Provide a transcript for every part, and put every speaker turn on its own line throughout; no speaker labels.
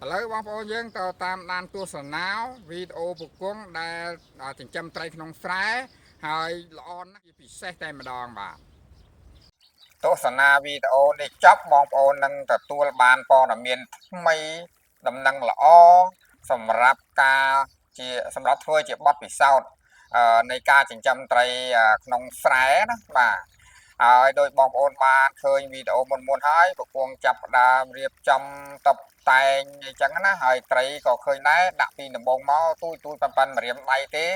ឥឡូវបងប្អូនយើងទៅតាមដានទស្សនាវីដេអូពគង់ដែលចិញ្ចឹមត្រីក្នុងស្រែហើយល្អណាស់ជាពិសេសតែម្ដងបាទទស្សនាវីដេអូនេះចប់បងប្អូននឹងទទួលបានព័ត៌មានថ្មីដំណឹងល្អសម្រាប់សម្រាប់ធ្វើជាបទពិសោធន៍នៃការចិញ្ចឹមត្រីក្នុងស្រែណាបាទហើយដោយបងប្អូនបានឃើញវីដេអូមុនហើយពគង់ចាប់ផ្ដើមរៀបចំតុបតែងអីចឹងណាហើយត្រីក៏ឃើញដែរដាក់ពីដំបងមកទូចប៉ាន់ម្រាមដៃទេ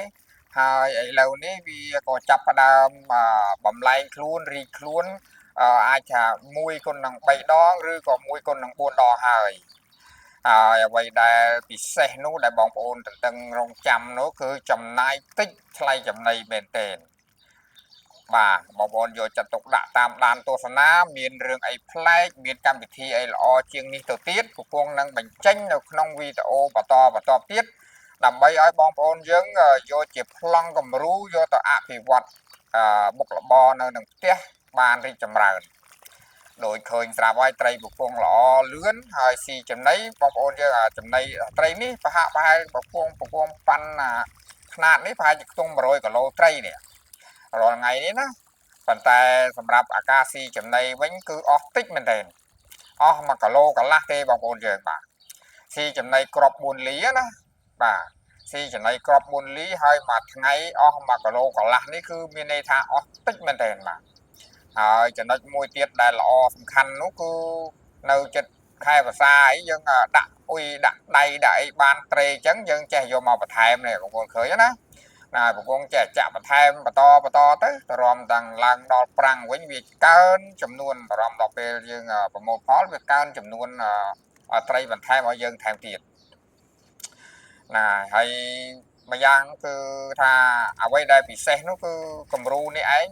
ហើយឥឡូវនេះវាក៏ចាប់ផ្ដើមបំលែងខ្លួនរីកខ្លួនអាចថា1x3 ដងឬក៏1x4 ដងហើយអ្វីដែលពិសេសនោះដែលបងប្អូនទន្ទឹងរង់ចាំនោះគឺចំណាយតិចថ្លៃចំណីមែនទែនបាទបងប្អូនយកចិត្តទុកដាក់តាមដានទស្សនាមានរឿងអីប្លែកមានកម្មវិធីអីល្អជាងនេះទៅទៀតកំពុងនឹងបញ្ចេញនៅក្នុងវីដេអូបន្តទៀតដើម្បីឲ្យបងប្អូនយើងយកជាប្លង់គំរូយកទៅអភិវឌ្ឍមុខរបរនៅនឹងផ្ទះបានរីកចម្រើនដោយឃើញស្រាប់ហើយត្រីពពងល្អលឿនហើយស៊ីចំណីបងប្អូនយើងចំណីត្រីនេះប្រហែលពពងប៉ាន់ຂະຫນាតនេះប្រហែលជាខ្ទង់100គីឡូត្រីនេះរាល់ថ្ងៃនេះណាប៉ុន្តែសម្រាប់អាកាស៊ីចំណីវិញគឺអស់តិចមែនទែនអស់1គីឡូកន្លះទេបងប្អូនយើងបាទស៊ីចំណីគ្រាប់4លីណាបាទស៊ីចំណីគ្រាប់4លីហើយមួយថ្ងៃអស់1គីឡូកន្លះនេះគឺមានន័យថាអស់តិចមែនទែនបាទហើយចំណុចមួយទៀតដែលល្អសំខាន់នោះគឺនៅចិត្តខែភាសាអីយើងដាក់អ៊ុយដាក់ដៃដាក់អីបានត្រេអញ្ចឹងយើងចេះយកមកបន្ថែមនេះបងប្អូនឃើញណាណាប្រគងចេះចាក់បន្ថែមបន្តទៅរំទាំងឡើងដល់ប្រាំងវិញវាកើនចំនួនរំដល់ពេលយើងប្រមូលផលវាកើនចំនួនត្រីបន្ថែមឲ្យយើងថែមទៀតណាហើយម្យ៉ាងគឺថាអ្វីដែលពិសេសនោះគឺគំរូនេះឯង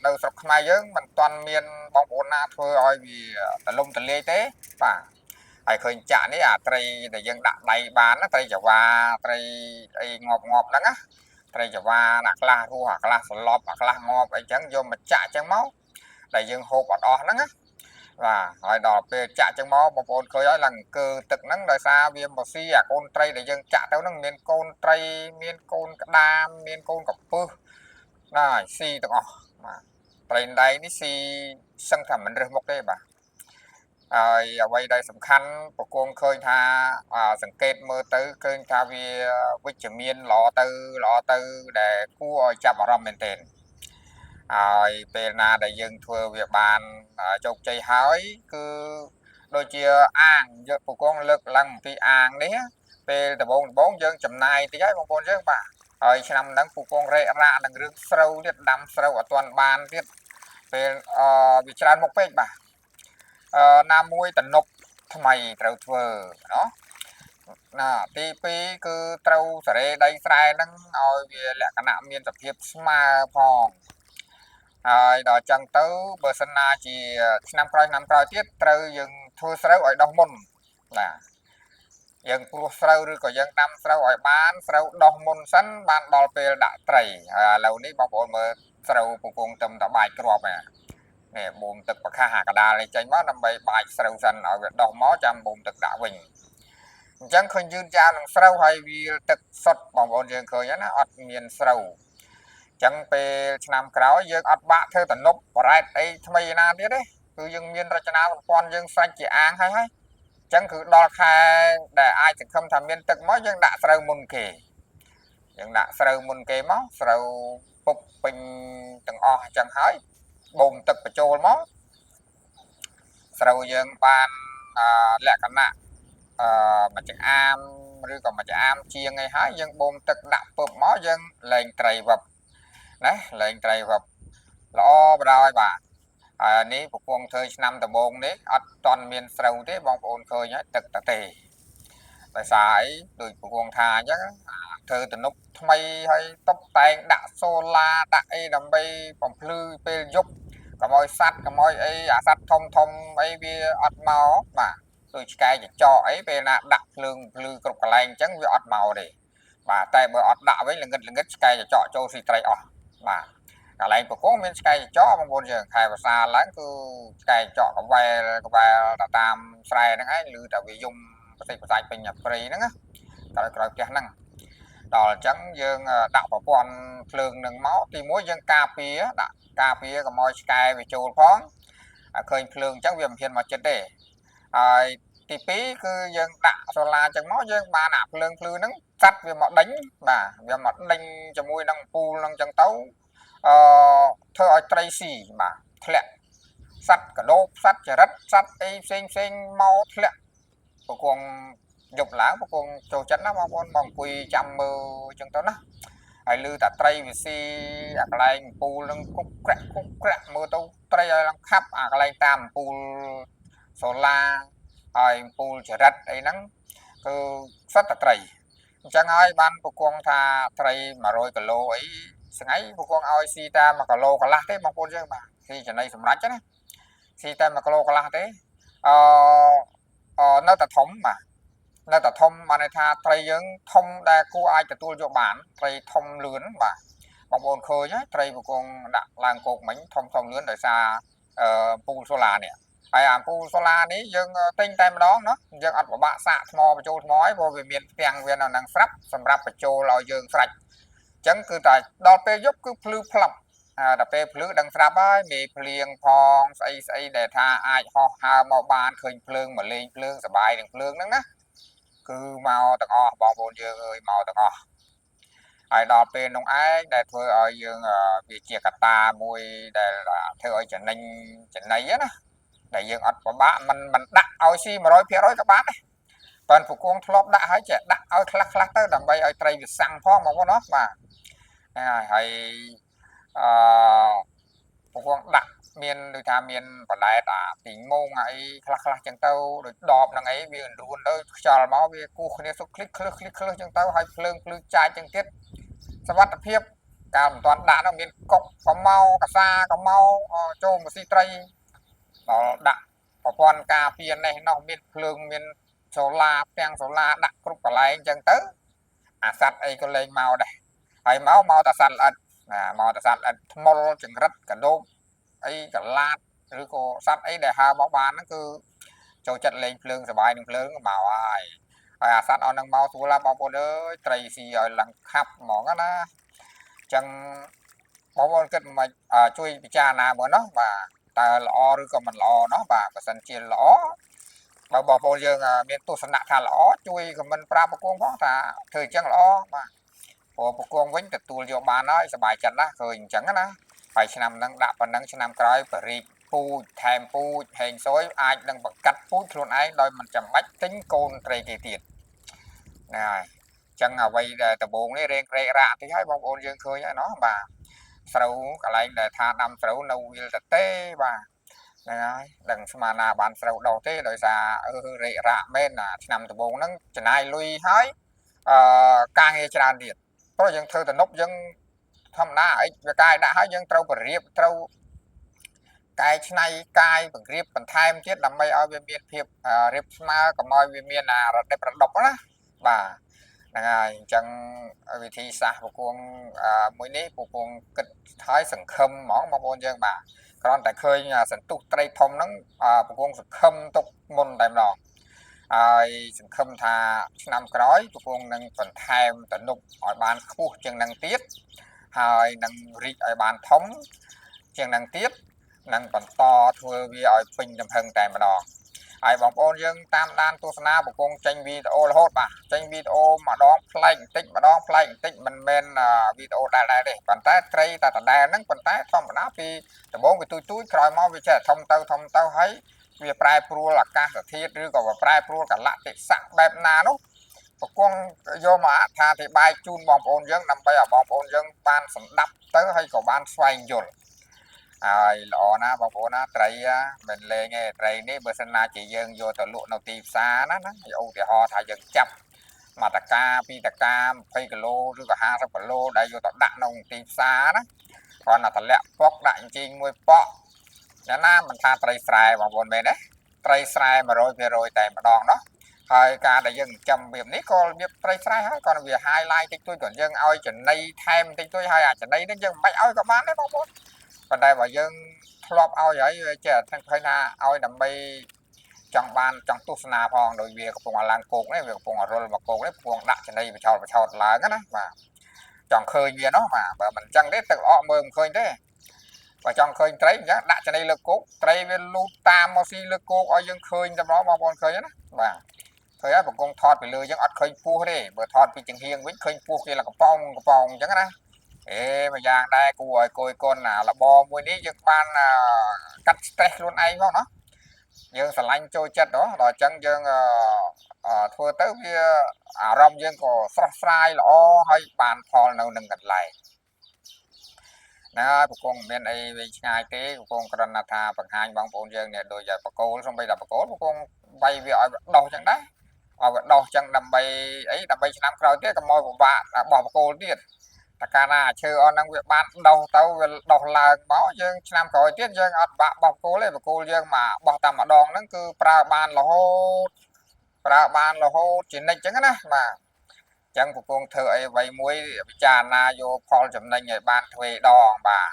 នៅស្រុកខ្មែរយើងមិនទាន់មានបងប្អូនណាធ្វើឲ្យវាទលំទលាយទេបាទហើយឃើញចាក់នេះត្រីដែលយើងដាក់ដៃបានណាត្រីចង្វាត្រីអីងាប់ហ្នឹងណាត្រីចង្វាអាខ្លះរស់អាខ្លះសន្លប់អាខ្លះងាប់អីចឹងយកមកចាក់ចឹងមកដែលយើងហូបអត់អស់ហ្នឹងណាបាទហើយដល់ពេលចាក់ចឹងមកបងប្អូនឃើញហើយឡើងអង្គើទឹកហ្នឹងដោយសារវាមកស៊ីអាកូនត្រីដែលយើងចាក់ទៅហ្នឹងមានកូនត្រីមានកូនក្តាមមានកូនកពឹសណាហើយស៊ីទាំងអស់បាទត្រីដៃនេះស៊ីសឹងថាមិនរើសមុខទេបាទហើយអ្វីដែលសំខាន់ប្រគងឃើញថាសង្កេតមើលទៅឃើញថាវាវិជ្ជមានល្អទៅដែលគួរឲ្យចាប់អារម្មណ៍មែនទែនហើយពេលណាដែលយើងធ្វើវាបានជោគជ័យហើយគឺដូចជាអាងយកប្រគងលើកឡើងអំពីអាងនេះពេលដំបូងយើងចំណាយតិចហើយបងប្អូនយើងបាទហើយឆ្នាំហ្នឹងពូកងរែករ៉ានឹងរឿងស្រូវទៀតដាំស្រូវអត់ទាន់បានទៀតពេលវាច្រើនមុខពេកបាទណាមួយតំណប់ថ្មីត្រូវធ្វើណោះណាទី2គឺត្រូវសារ៉េដីស្រែហ្នឹងឲ្យវាលក្ខណៈមានសភាពស្មើផងហើយដល់ចឹងទៅបើសិនណាជាឆ្នាំក្រោយទៀតត្រូវយើងធ្វើស្រូវឲ្យដុះមុនណាយើងព្រោះស្រូវឬក៏យើងដាំស្រូវឲ្យបានស្រូវដុះមុនសិនបានដល់ពេលដាក់ត្រីហើយឥឡូវនេះបងប្អូនមើលស្រូវពងទឹមតបាច់គ្រាប់នេះបូមទឹកប្រខាសអាកដាលនេះចេញមកដើម្បីបាច់ស្រូវសិនឲ្យវាដុះមកចាំបូមទឹកដាក់វិញអញ្ចឹងឃើញយឺតយ៉ាវនឹងស្រូវហើយវាទឹកសុទ្ធបងប្អូនយើងឃើញណាអត់មានស្រូវចឹងពេលឆ្នាំក្រោយយើងអត់បាក់ធ្វើតំណប់បរ៉ែតអីថ្មីណាទៀតទេគឺយើងមានរចនាសម្ព័ន្ធយើងសាច់ជាអាងហើយចឹងគឺដល់ខែដែលអាចសង្ឃឹមថាមានទឹកមកយើងដាក់ស្រូវមុនគេយើងដាក់ស្រូវមុនគេមកស្រូវពុបពេញទាំងអស់ចឹងហើយបូមទឹកបញ្ចូលមកស្រូវយើងបានលក្ខណៈមួយចង្អាមឬក៏មួយចង្អាមជាងអីហើយយើងបូមទឹកដាក់ពឹបមកយើងលែងត្រីវឹបណាលែងត្រីវឹបល្អបដ ாய் បាទហើយនេះប្រពងធ្វើឆ្នាំដំបូងនេះអត់តន់មានស្រូវទេបងប្អូនឃើញហើយទឹកតទេដោយសារអីដូចប្រពងថាអញ្ចឹងធ្វើទំនប់ថ្មីហើយតុបតែងដាក់សូឡាដាក់អីដើម្បីបំភ្លឺពេលយប់កុំឲ្យសัตว์កុំឲ្យអីអាសัตว์ធំអីវាអត់មកបាទដូចឆ្កែចចកអីពេលណាដាក់ភ្លើងភ្លឺគ្រប់កន្លែងអញ្ចឹងវាអត់មកទេបាទតែបើអត់ដាក់វិញល្ងឹតឆ្កែចចកចូលស៊ីត្រីអស់បាទកន្លែងប្រគងមានឆ្កែចចបងប្អូនយើងខែភាសាឡើងគឺឆ្កែចកកវែលតាមស្រែហ្នឹងឯងឮតែវាយំ ប្រសិទ្ធប្រស័យពេញព្រៃហ្នឹងណាក្រោយផ្ទះហ្នឹងដល់អញ្ចឹងយើងដាក់ប្រព័ន្ធភ្លើងនឹងមកទីមួយយើងការពារដាក់ការពារកុំឲ្យឆ្កែវាចូលផងឃើញភ្លើងអញ្ចឹងវាមិនហ៊ានមកចិត្តទេហើយទី2គឺយើងដាក់សូឡាអញ្ចឹងមកយើងបានអាភ្លើងភ្លឺហ្នឹងសัตว์វាមកដេញបាទវាមកដេញជាមួយនឹងពូលហ្នឹងអញ្ចឹងទៅធ្វើឲ្យត្រីស៊ីបាទធ្លាក់សัตว์កដោបសัตว์ចរិតសัตว์អីផ្សេងមកធ្លាក់ប្រគងយប់ឡើងប្រគងចូលចិត្តណាបងប្អូនមកអង្គុយចាំមើលអញ្ចឹងទៅណាហើយលឺតែត្រីវាស៊ីអាកន្លែងពូលនឹងគុកក្រាក់មើលទៅត្រីឲ្យឡើងខាប់អាកន្លែងតាមពូលសូឡាហើយពូលចរិតអីហ្នឹងគឺសិតតែត្រីអញ្ចឹងហើយបានប្រគងថាត្រី100គីឡូអីស្ងៃប្រគងឲ្យស៊ីតែ1គីឡូកន្លះទេបងប្អូនយើងបាទស៊ីចំណីសម្រាប់ណាស៊ីតែ1គីឡូកន្លះទេនៅតែធំបាទនៅតែធំបានន័យថាត្រីយើងធំដែលគួរអាចទទួលយកបានត្រីធំលឿនបាទបងប្អូនឃើញត្រីប្រគងដាក់ឡើងគោកមិញធំលឿនដោយសារពូលសូឡានេះហើយអាពូលសូឡានេះយើងទិញតែម្ដងណាយើងអត់ពិបាកសាកថ្មបញ្ចូលថ្មឯងព្រោះវាមានផ្ទាំងវានៅនឹងស្រាប់សម្រាប់បញ្ចូលឲ្យយើងស្រេចអញ្ចឹងគឺតែដល់ពេលយប់គឺភ្លឺផ្លាប់ដល់ពេលភ្លឺដឹងស្រាប់ហើយមេភ្លៀងផងស្អីដែលថាអាចហោះហើរមកបានឃើញភ្លើងមកលេងភ្លើងសបាយនឹងភ្លើងហ្នឹងណាគឺមកទាំងអស់បងប្អូនយើងអើយមកទាំងអស់ហើយដល់ពេលនោះឯងដែលធ្វើឲ្យយើងវាជាកត្តាមួយដែលធ្វើឲ្យចំណៃណាដែលយើងអត់ពិបាកមិនដាក់ឲ្យស៊ី 100% ក៏បានដែរប៉ុន្តែប្រគងធ្លាប់ដាក់ហើយចេះដាក់ឲ្យខ្លះទៅដើម្បីឲ្យត្រីវាសាំងផងបងប្អូនណាបាទហើយប្រគងដាក់មានដូចថាមានបន្លែតពីងងអីខ្លះចឹងទៅដូចដបហ្នឹងអីវារួនទៅខ្យល់មកវាគោះគ្នាសុខคลิกចឹងទៅហើយភ្លើងភ្លឺចាយចឹងទៀតសវត្ថិភាពកាលមិនទាន់ដាក់នោះមានកុកកម៉ៅកសាកម៉ៅចូលមកស៊ីត្រីដល់ដាក់ប្រព័ន្ធការពារនេះនោះមានភ្លើងមានសូឡាផ្ទាំងសូឡាដាក់គ្រប់កន្លែងចឹងទៅអាសត្វអីក៏លែងមកដែរហើយមកតែសត្វល្អិតមកតែសត្វល្អិតថ្មុលចង្រិតកដោបអីកឡាតឬក៏សត្វអីដែលហើរមកបានហ្នឹងគឺចូលចិត្តលេងភ្លើងសបាយនឹងភ្លើងមកហើយអាសត្វអស់នឹងមកស្រួលឡាបងប្អូនអើយត្រីស៊ីឲ្យឡើងខាប់ហ្មងណាអញ្ចឹងបងប្អូនគិតមិនជួយពិចារណាមើលនោះបាទតើល្អឬក៏មិនល្អនោះបាទបើសិនជាល្អបើបងប្អូនយើងមានទស្សនៈថាល្អជួយខមមិនប្រាប់ប្រគងផងថាធ្វើអញ្ចឹងល្អបាទព្រោះប្រគងវិញទទួលយកបានហើយសប្បាយចិត្តណាស់ឃើញអញ្ចឹងណាហើយឆ្នាំហ្នឹងដាក់ប៉ុណ្ណឹងឆ្នាំក្រោយបរិយពូជថែមពូជហេងសុយអាចនឹងបង្កាត់ពូជខ្លួនឯងដោយមិនចាំបាច់ទិញកូនត្រីគេទៀតណាហើយអញ្ចឹងអ្វីដែលដំបូងនេះរែងក្រែករ៉ាក់តិចហើយបងប្អូនយើងឃើញហើយណោះបាទស្រូវកន្លែងដែលថាដាំស្រូវនៅវាលតទេបាទហ្នឹងហើយដឹងស្មានណាបានស្រូវដុះទេដោយសាររែករ៉ាក់មែនឆ្នាំដំបូងហ្នឹងចំណាយលុយហើយការងារច្រើនទៀតព្រោះយើងធ្វើទំនប់យើងធម្មតាអីវាកាយដាក់ហើយយើងត្រូវបរៀបត្រូវកែច្នៃកាយបង្រៀបបន្ថែមទៀតដើម្បីឲ្យវាមានភាពរៀបស្មើកុំឲ្យវាមានរដិបរដប់ណាបាទហ្នឹងហើយអញ្ចឹងវិធីសាស្ត្រប្រគងមួយនេះប្រគងគិតហើយសង្ឃឹមហ្មងបងប្អូនយើងបាទគ្រាន់តែឃើញសន្ទុះត្រីធំហ្នឹងប្រគងសង្ឃឹមទុកមុនតែម្ដងហើយសង្ឃឹមថាឆ្នាំក្រោយប្រគងនឹងបន្ថែមទំនប់ឲ្យបានខ្ពស់ជាងនឹងទៀតហើយនឹងរីកឲ្យបានធំជាងនឹងទៀតនឹងបន្តធ្វើវាឲ្យពេញទំហឹងតែម្ដងហើយបងប្អូនយើងតាមដានទស្សនាប្រគងចេញវីដេអូរហូតបាទចេញវីដេអូម្ដងប្លែកបន្តិចម្ដងប្លែកបន្តិចមិនមែនវីដេអូដែលទេប៉ុន្តែត្រីតែដដែលហ្នឹងប៉ុន្តែធម្មតាពីដំបូងវាទូចក្រោយមកវាចេះធំទៅហើយវាប្រែប្រួលអាកាសធាតុឬក៏វាប្រែប្រួលកលៈទេសៈបែបណានោះប្រគងយកមកអត្ថាធិប្បាយជូនបងប្អូនយើងដើម្បីឲ្យបងប្អូនយើងបានសម្ដាប់ទៅហើយក៏បានស្វែងយល់ហើយល្អណាបងប្អូនណាត្រីមិនលេងទេត្រីនេះបើសិនណាជាយើងយកទៅលក់នៅទីផ្សារណាឧទាហរណ៍ថាយើងចាប់1តកា2តកា20គីឡូឬក៏50គីឡូដែលយកទៅដាក់នៅទីផ្សារណាគ្រាន់តែតម្លាក់ប៉ុកដាក់អញ្ជីងមួយប៉ុកយ៉ាងណាមិនថាត្រីស្រែបងប្អូនមែនទេត្រីស្រែ 100% តែម្ដងនោះហើយការដែលយើងចិញ្ចឹមវានេះក៏វាត្រីស្រែហើយគាត់វា highlight តិចតួចគាត់យើងឲ្យចំណីថែមតិចតួចហើយអាចំណីនេះយើងមិនបាច់ឲ្យក៏បានដែរបងប្អូនប៉ុន្តែបើយើងធ្លាប់ឲ្យហើយចេះថាឃើញថាឲ្យដើម្បី trong ban trong tu sna phong đôi việc của phong lang cục đấy việc của phong rol mà cục đấy phong đặt trên đây và chọt lá cái đó mà chọn khơi gì đó mà mình chẳng đấy tự ọ mơ khơi thế và chọn khơi trái nhá đặt trên đây lực cục trái với lu tam mo si lực cục ở dương khơi trong đó mà con khơi đó và khơi á một con thọt bị lừa chẳng ọt khơi pu đấy bờ thọt bị chừng hiên với khơi pu kia là cái pong chẳng đó ê mà giang đây cùi cùi con nào là bò mùi ní dương ban cắt stress luôn anh không nó dương sờ lanh trôi chết đó rồi chân dương thua tới kia rong dương có sai là hay bàn thò nào đừng gật lại nè con bên đây về ngay cái con còn là thà bằng hai bằng bốn dương này đôi giờ bà cô xong bây giờ bà cô con bay về ở đầu chẳng đấy ở đầu chẳng đầm bay ấy đầm bay năm rồi tiếc cái môi của bạn bỏ bà côទៀតta ca na chơi on năng việc ban đầu tao đầu là máu dương năm rồi tiếc dương ở bạn bỏ cô lên bà cô dương mà bỏ tầm ở đòn nó cứ pra ban là hô chỉ nên chẳng á mà chẳng của con thợ ấy vậy muối trà na vô Paul chấm nên ngày ban thuê đòn bà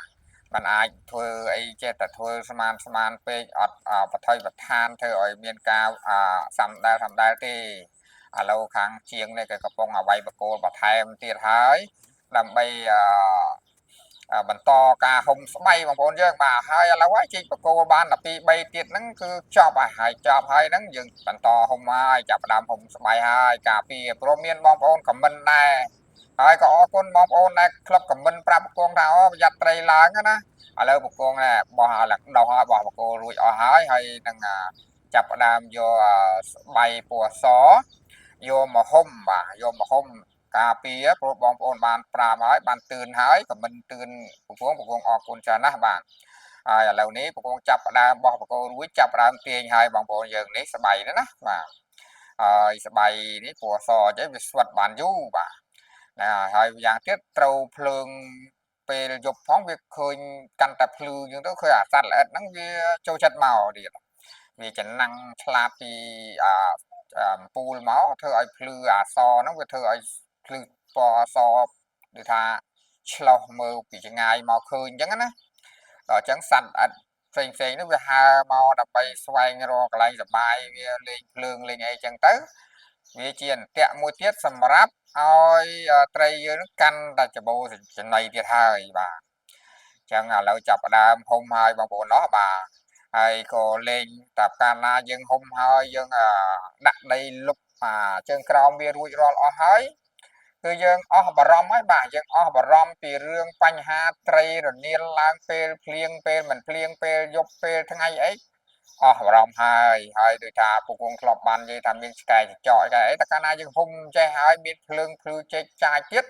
มันอาจធ្វើអីចេះតែធ្វើស្មានពេកអត់បថុយបឋានធ្វើឲ្យមានការសំដែលទេឥឡូវខាងជាងនេះគេកំពុងឲ្យបកគោលបន្ថែមទៀតហើយដើម្បីបន្តការហុំស្បៃបងប្អូនយើងបាទហើយឥឡូវហើយជីកបកគោលបាន12 3ទៀតហ្នឹងគឺចប់ហើយចប់ហើយហ្នឹងយើងបន្តហុំហើយចាប់ផ្ដើមហុំស្បៃហើយការពារព្រមមានបងប្អូនខមមិនដែរហើយក៏អរគុណបងប្អូនដែលក្លឹបខមមិនប្រាប់បកគងថាអូប្រយ័ត្នត្រីឡើងណាឥឡូវបកគងនេះបោះឡើងដោះហើយបោះបកគោរួចអស់ហើយហើយនឹងចាប់ផ្ដើមយកស្បៃពណ៌សយកមកហុំបាទយកមកហុំការពារព្រោះបងប្អូនបានប្រាប់ហើយបានទឿនហើយខមមិនទឿនបកគងអរគុណច្រើនណាស់បាទហើយឥឡូវនេះបកគងចាប់ផ្ដើមបោះបកគោរួចចាប់ផ្ដើមទាញហើយបងប្អូនយើងនេះស្បៃណាបាទហើយស្បៃនេះពណ៌សចេះវាស្វិតបានយូរបាទហើយយ៉ាងទៀតត្រូវភ្លើងពេលយប់ផងវាឃើញកាន់តែភ្លឺអញ្ចឹងទៅឃើញអាសត្វល្អិតហ្នឹងវាចូលចិត្តមកទៀតវាចំណាំងឆ្លាតពីពូលមកធ្វើឲ្យភ្លឺអាសហ្នឹងវាធ្វើឲ្យភ្លឺពណ៌អសដូចថាឆ្លោះមើលពីចម្ងាយមកឃើញអញ្ចឹងណាដល់អញ្ចឹងសត្វល្អិតផ្សេងហ្នឹងវាហើមកដើម្បីស្វែងរកកន្លែងសុបាយវាលេងភ្លើងលេងអីអញ្ចឹងទៅវាជាអន្ទាក់មួយទៀតសម្រាប់ឲ្យត្រីយើងកាន់តែច្បោចំណីទៀតហើយបាទអញ្ចឹងឥឡូវចាប់ផ្ដើមហុំហើយបងប្អូនណោះបាទហើយក៏លេងតាកាលណាយើងហុំហើយយើងដាក់ដីលុបជើងក្រោមវារួចរាល់អស់ហើយគឺយើងអស់បារម្ភហើយបាទយើងអស់បារម្ភពីរឿងបញ្ហាត្រីរនាលឡើងពេលភ្លៀងពេលមិនភ្លៀងពេលយប់ពេលថ្ងៃអីអស់បារម្ភហើយដូចថាពូកងធ្លាប់បាននិយាយថាមានឆ្កែចចកអីតែកាលណាយើងហុំចេះហើយមានភ្លើងភ្លឺចេកចាយទៀត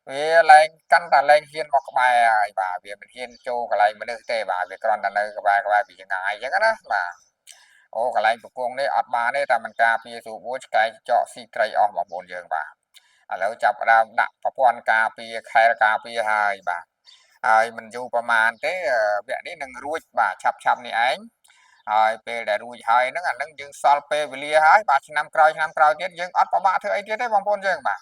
វាឡើងកាន់តែឡើងហ៊ានមកក្បែរហើយបាទវាមិនហ៊ានចូលកន្លែងមនុស្សទេបាទវាគ្រាន់តែនៅក្បែរពីចង្អាយអញ្ចឹងណាបាទអូកន្លែងពូកងនេះអត់បានទេតែមិនការពារស្រួលមួយឆ្កែចចកស៊ីត្រីអស់បងប្អូនយើងបាទឥឡូវចាប់ផ្ដើមដាក់ប្រព័ន្ធការពារខែលការពារហើយបាទហើយមិនយូរប្រហែលទេវគ្គនេះនឹងរួចបាទឆាប់នេះឯងហើយពេលដែលរួចហើយហ្នឹងអាហ្នឹងយើងសល់ពេលវេលាហើយបាទឆ្នាំក្រោយទៀតយើងអត់ប្របាក់ធ្វើអីទៀតទេបងប្អូនយើងបាទ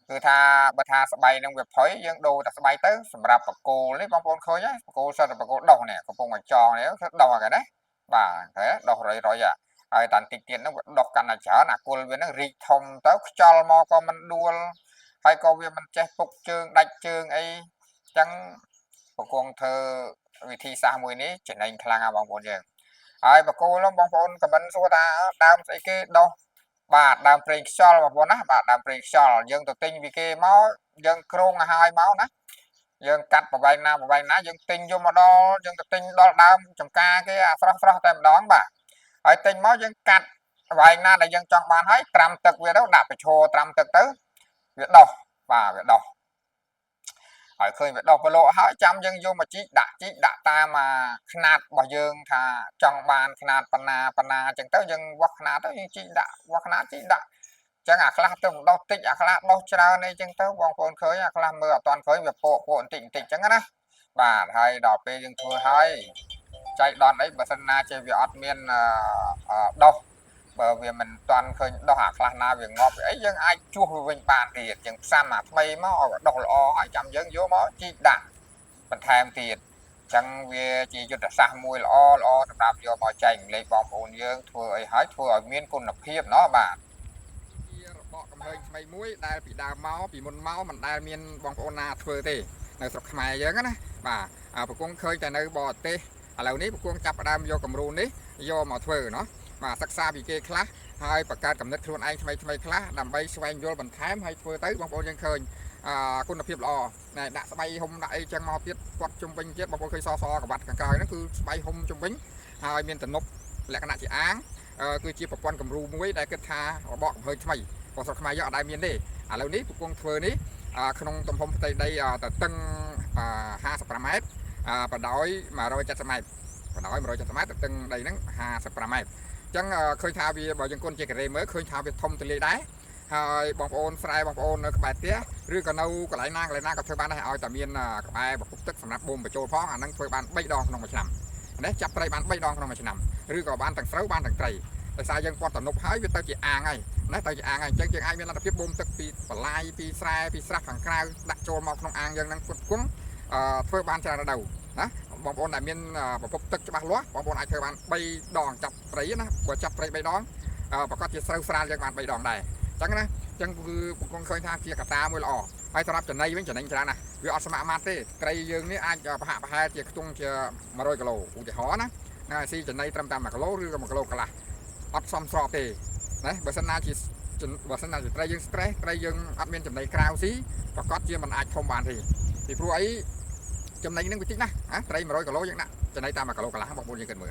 គឺថាបើថាស្បៃនឹងវាផុយយើងដូរតែស្បៃទៅសម្រាប់បកគោលនេះបងប្អូនឃើញហ៎បកគោលសិតតែបកគោលដោះនេះកំពុងតែចងនេះគឺដោះហ្នឹងណាបាទហ៎ដោះរយហើយតាន់តិចទៀតហ្នឹងវាដោះកាន់តែច្រើនអាគុលវាហ្នឹងរីកធំទៅខ្យល់មកក៏មិនដួលហើយក៏វាមិនចេះពុកជើងដាច់ជើងអីចឹងបកគងធ្វើវិធីសាស្ត្រមួយនេះចំណេញខ្លាំងណាស់បងប្អូនយើងហើយបកគោលបងប្អូនខមមិនសួរថាដើមស្អីគេដោះបាទដើមប្រេងខ្យល់បងប្អូនណាបាទដើមប្រេងខ្យល់យើងទៅទិញពីគេមកយើងគ្រងឲ្យហើយមកណាយើងកាត់ប្រវែងណាយើងទិញយកមកដល់យើងទៅទិញដល់ដើមចំការគេអាស្រស់តែម្ដងបាទហើយទិញមកយើងកាត់ប្រវែងណាដែលយើងចង់បានហើយត្រាំទឹកវាទៅដាក់ប្រឈរត្រាំទឹកទៅវាដោះបាទវាដោះហើយឃើញវាដោះប្រឡូកហើយចាំយើងយកមកជីកដាក់តាមຂະຫນាតរបស់យើងថាចង់បានຂະຫນាតប៉ុណ្ណាអញ្ចឹងទៅយើងវាស់ຂະຫນាតទៅយើងជីកដាក់វាស់ຂະຫນាតជីកដាក់អញ្ចឹងអាខ្លះទៅដោះតិចអាខ្លះដោះច្រើនអីអញ្ចឹងទៅបងប្អូនឃើញអាខ្លះមើលអត់ទាន់ឃើញវាពកបន្តិចអញ្ចឹងណាបាទហើយដល់ពេលយើងធ្វើហើយចៃដន្យអីបើសិនណាចេះវាអត់មានដោះបើវាមិនទាន់ឃើញដោះអាខ្លះណាវាងាប់អីយើងអាចជួសវាវិញបានទៀតយើងផ្សំអាថ្មីមកឲ្យដោះល្អហើយចាំយើងយកមកជីកដាក់បន្ថែមទៀត ចឹងវាជាយុទ្ធសាស្ត្រមួយល្អសម្រាប់យកមកចែកម្លែកបងប្អូនយើងធ្វើអីហើយធ្វើឲ្យមានគុណភាពเนาะបាទជារបបកំហើញថ្មីមួយដែលពីដើមមកពីមុនមកមិនដែលមានបងប្អូនណាធ្វើទេនៅស្រុកខ្មែរយើងណាបាទប្រគងឃើញតែនៅបរទេសឥឡូវនេះប្រគងចាប់ផ្ដើមយកគំរូនេះយកមកធ្វើเนาะបាទសិក្សាពីគេខ្លះហើយបង្កើតកំណត់ខ្លួនឯងថ្មីខ្លះដើម្បីស្វែងយល់បន្ថែមហើយធ្វើទៅបងប្អូនយើងឃើញគុណភាពល្អណែដាក់ស្បៃហុំដាក់អីចឹងមកទៀតគាត់ជំវិញទៀតបងប្អូនឃើញសកបាត់ខាងក្រោយហ្នឹងគឺស្បៃហុំជំវិញហើយមានទំនប់លក្ខណៈជាអាងគឺជាប្រព័ន្ធគំរូមួយដែលគិតថារបបកំហើញថ្មីរបស់ស្រុកខ្មែរយើងអត់ដែលមានទេឥឡូវនេះប្រគងធ្វើនេះក្នុងទំហំផ្ទៃដីទៅតឹង55ម៉ែត្របដោយ170ម៉ែត្របដោយ170ម៉ែត្រទៅតឹងដីហ្នឹង55ម៉ែត្រអញ្ចឹងឃើញថាវាបើយើងគុណជាការ៉េមើលឃើញថាវាធំទូលាយដែរហើយបងប្អូនស្រែបងប្អូននៅក្បែរផ្ទះឬក៏នៅកន្លែងណាក៏ធ្វើបានដែរឲ្យតែមានក្បែរប្រភពទឹកសម្រាប់បូមបញ្ចូលផងអាហ្នឹងធ្វើបាន3ដងក្នុងមួយឆ្នាំនេះចាប់ត្រីបាន3ដងក្នុងមួយឆ្នាំឬក៏បានទាំងស្រូវបានទាំងត្រីដោយសារយើងគាត់តំណប់ហើយវាទៅជាអាងហើយណាទៅជាអាងហើយអញ្ចឹងយើងអាចមានលទ្ធភាពបូមទឹកពីបន្លាយពីស្រែពីស្រះខាងក្រៅដាក់ចូលមកក្នុងអាងយើងហ្នឹងគ្រប់គង់ធ្វើបានច្រើនរដូវណាបងប្អូនដែលមានប្រភពទឹកច្បាស់លាស់បងប្អូនអាចធ្វើបាន3ដងចាប់ត្រីណាបើចាប់ត្រី3ដងប្រកាសជាស្រូវស្រាលយើងបាន3ដងដែរអញ្ចឹងណាអញ្ចឹងគឺបងឃើញថាជាកត្តាមួយល្អហើយសម្រាប់ចំណីវិញចំណេញច្រើនណាស់វាអត់ស្មើអាម៉ាត់ទេត្រីយើងនេះអាចប្រហាក់ប្រហែលជាខ្ទង់ជា100គីឡូឧទាហរណ៍ណាស៊ីចំណីត្រឹមតែ1គីឡូឬក៏1គីឡូកន្លះអត់សមស្របទេណាបើសិនណាជាត្រីយើង stress ត្រីយើងអត់មានចំណីក្រៅស៊ីប្រកាសជាមិនអាចធំបានទេពីព្រោះអីចំណីនឹងវាតិចណាស់ត្រី100គីឡូយើងដាក់ចំណីតាម1គីឡូកន្លះបងប្អូនយើងគិតមើល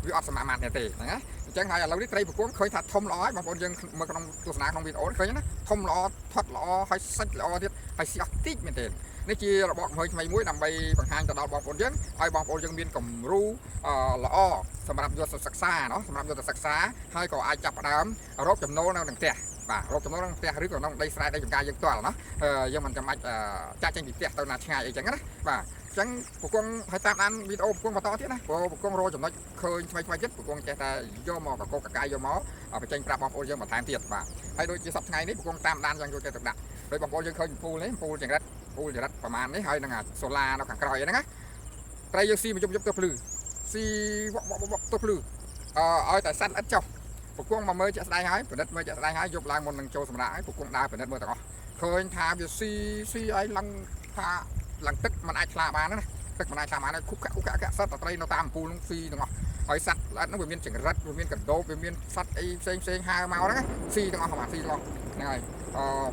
វាអត់សមអាម៉ាត់ទេហ្នឹងណាអញ្ចឹងហើយឥឡូវនេះត្រីប្រគំឃើញថាធំល្អហើយបងប្អូនយើងមើលក្នុងទស្សនាក្នុងវីដេអូឃើញណាធំល្អផុតល្អហើយសាច់ល្អទៀតហើយស្អស់តិចមែនទេនេះជារបបកំហើញថ្មីមួយដើម្បីបង្ហាញទៅដល់បងប្អូនយើងឲ្យបងប្អូនយើងមានគំរូល្អសម្រាប់យកទៅសិក្សាเนาะសម្រាប់យកទៅសិក្សាហើយក៏អាចចាប់ផ្ដើមរកចំណូលនៅក្នុងផ្ទះបាទរកចំណូលក្នុងផ្ទះឬក៏ក្នុងដីស្រែដីចម្ការយើងផ្ទាល់เนาะយើងមិនចាំបាច់ចាក់ចេញពីផ្ទះទៅណាឆ្ងាយអីចឹងណាបាទអញ្ចឹងប្រគងហើយតាមដានវីដេអូប្រគងបន្តទៀតណាព្រោះប្រគងរកចំណុចឃើញថ្មីទៀតប្រគងចេះតែយកមកកកកកាយយកមកបញ្ចេញប្រាប់បងប្អូនយើងបន្ថែមទៀតបាទហើយដូចជាសប្តាហ៍ថ្ងៃនេះប្រគងតាមដានយ៉ាងយកចិត្តទុកដាក់ដោយបងប្អូនយើងឃើញពូលនេះពូលចង្រិតប្រមាណនេះហើយនឹងសូឡានៅខាងក្រោយហ្នឹងណាត្រីយើងស៊ីមកយប់ទៅភ្លឺស៊ីវក់ទៅភ្លឺឲ្យតែសัตว์ឥតចុះប្រគងមកមើលជាក់ស្ដែងហើយពិនិត្យមើលជាក់ស្ដែងហើយយប់ឡើងមុននឹងចូលសម្រាប់ហើយប្រគងដើរពិនិត្យមើលទាំងអស់ឃើញថាវាស៊ីឲ្យឡើងថាឡើងទឹកมันអាចឆ្លាបានណាទឹកมันអាចឆ្លាបានគុកកាក់សត្វត្រីនៅតាមអំពូលនោះស៊ីទាំងអស់ហើយសត្វល្អិតនោះវាមានចង្រិតវាមានកណ្ដោបវាមានសត្វអីផ្សេងហើរមកហ្នឹងស៊ីទាំងអស់បាទស៊ីទាំងអស់ហ្នឹងហើយ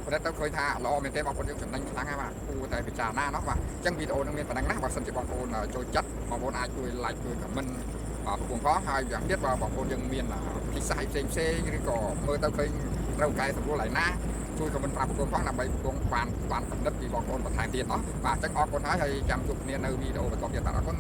ប្រឌិតទៅឃើញថាល្អមែនទេបងប្អូនយើងចំណេញខ្លាំងហើយបាទគួរតែពិចារណាเนาะបាទអញ្ចឹងវីដេអូនឹងមានប៉ុណ្ណឹងណាបើសិនជាបងប្អូនចូលចិត្តបងប្អូនអាចជួយ like ជួយ comment ប្រគំផងហើយយ៉ាងទៀតបើបងប្អូនយើងមានពិស័យផ្សេងឬក៏មើលទៅឃើញត្រូវកែសម្រួលឯណាជួយខមមិនប្រាប់ប្រគំផងដើម្បីប្រគំបានកំណត់ពីបងប្អូនបន្ថែមទៀតเนาะបាទអញ្ចឹងអរគុណហើយចាំជួបគ្នានៅវីដេអូបន្តទៀតបាទអរគុណ